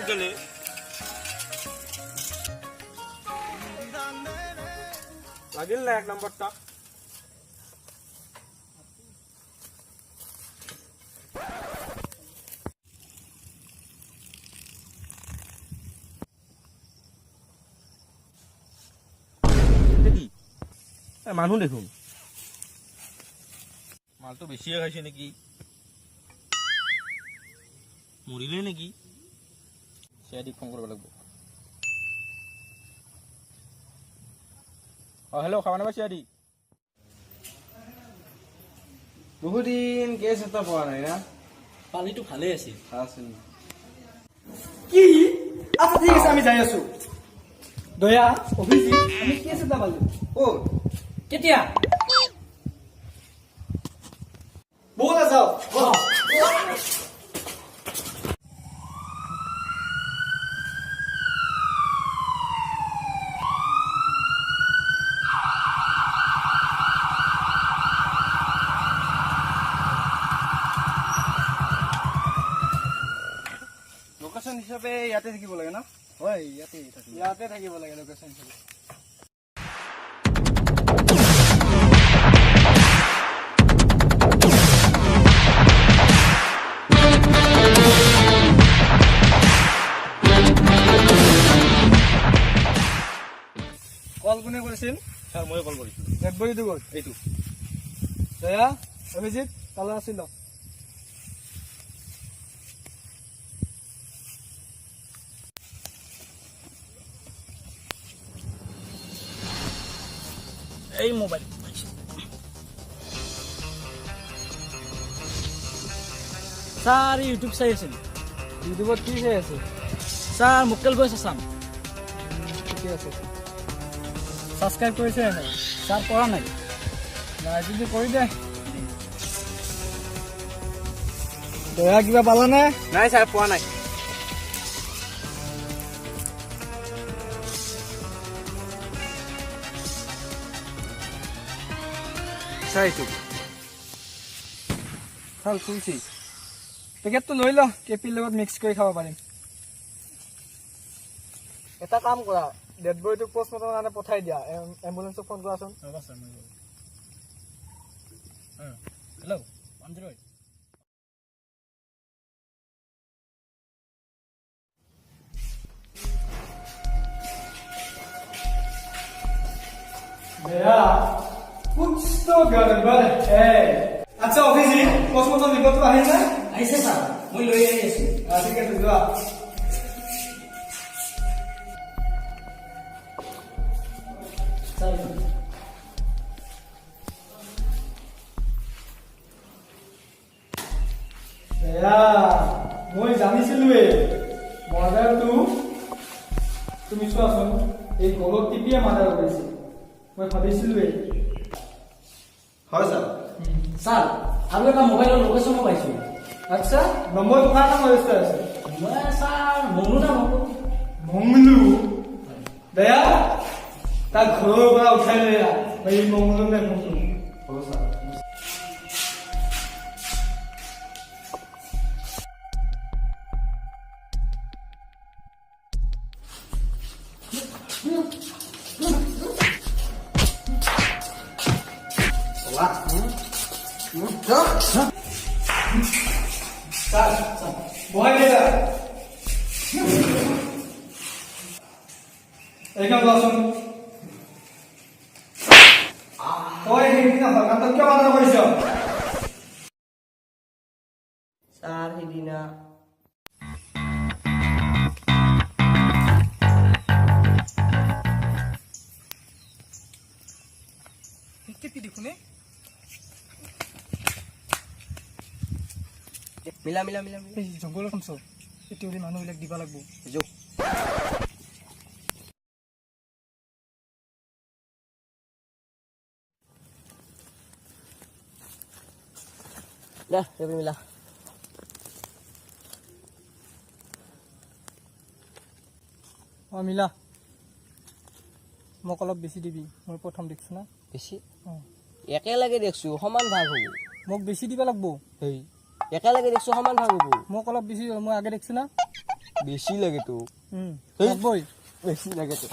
গেলে লাগিল না 1 নম্বৰটা দেখি মানুহ দেখুন মালটো বেছিয়ে খাইছে নেকি মৰিলে নেকি চিআইডি ফোন কৰিব লাগিব হেল্ল' খাব নাবা চিআইডি বহুদিন কেছ এটা পোৱা নাই না পানীটো ভালে আছিল কি আচ্ছা ঠিক আছে আমি যাই আছো দয়া অভিজিৎ আমি কেছ এটা পালো ও কেতিয়া বলা যাও লোকেশ্যন হিচাপে ইয়াতে থাকিব লাগে ন হয় ইয়াতে থাকিব লাগে লোকেশ্যন হিচাপে কল কোনে কৰিছিল ছাৰ মই কল কৰিছিলোঁ ডেডবডীটো ক'ত এইটো দয়া অভিজিৎ তালৈ আছিল এই মোবাইল স্যার ইউটিউব চাই আছিল ইউটিউবত কি চাই আছে স্যার মুকেল বয়স আসাম ঠিকে আছে ছাবস্ক্ৰাইব কৰিছে নাই স্যাৰ কৰা নাই নাই যদি কৰি দে দয়া কিবা পালানে নাই ছাৰ পোৱা নাই চাইছো ভাল খুলছি পেকেটটো লৈ ল কেপিৰ লগত মিক্স কৰি খাব পাৰিম এটা কাম কৰা ডেড বডিটোক পষ্টমৰ্টমৰ কাৰণে পঠাই দিয়া এম্বুলেন্সক ফোন কৰাচোন হেল্ল' 108 भैया कुछ तो गड़बड़ है अच्छा অভিজিৎ পষ্টমৰ্টম ৰিপৰ্টটো আহিল নে আহিছে স্যাৰ মই লৈ আহি আছো ঠিক আছে যোৱা ভैया মই জানিছিলোৱে মৰ্ডাৰটো তুমি চোৱাচোন এই গলত টিপিয়ে মাৰ্ডাৰ কৰিছে মই ভাবিছিলোৱে হয় ছাৰ স্যাৰ আৰু এটা মোবাইলৰ লোকেশ্যন পাইছো আচ্ছা নম্বৰ তোমাৰ নাম ৰেজিষ্টাৰ আছে মই স্যাৰ মনু নাম হ'ব মংলু দয়া তাক ঘৰৰ পৰা উঠাই লৈ আহ এই মংলু নে মংলু হ'ব ছাৰ বহাই দিয়া এইখন লোৱাচোন তই সেইদিনা বাগানটো কিয় বাধা কৰিছ স্যাৰ সেইদিনা কি দেখোনে মিলা মিলা মিলা মিলা এই জংঘলৰ কাম চব এতিয়া মানুহবিলাক দিব লাগিব যোগ দে এইবোৰ মিলা মিলা মোক অলপ বেছি দিবি মই প্ৰথম দেখিছো না বেছি একেলগে দেখছো সমান ভাগ হ'ব মোক বেছি দিব লাগিব এই একেলগে দেখছো সমান ভাগ হ'ব মোক অলপ বেছি মই আগে দেখিছো না বেছি লাগে তো বই বেছি লাগে তো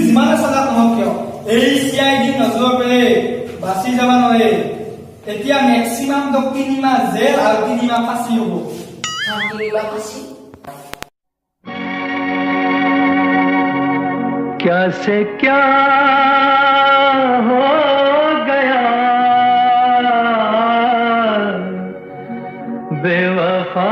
যিমানে চালাক নহওক কিয় এই CID নজৰ পেলে বাচি যাব নোৱাৰে এতিয়া মেক্সিমাম 3 মাহ জেল আৰু 3 মাহ ফাঁচি হ'ব क्या से क्या हो गया बेवफा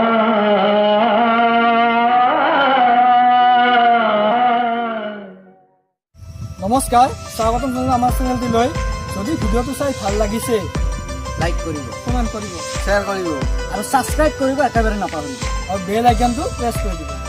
নমস্কাৰ স্বাগতম জনালোঁ আমাৰ চেনেলটোলৈ যদি ভিডিঅ'টো চাই ভাল লাগিছে লাইক কৰিব কমেণ্ট কৰিব শ্বেয়াৰ কৰিব আৰু ছাবস্ক্ৰাইব কৰিব একেবাৰে নাপাহৰিব আৰু বেল আইকনটো প্ৰেছ কৰি দিব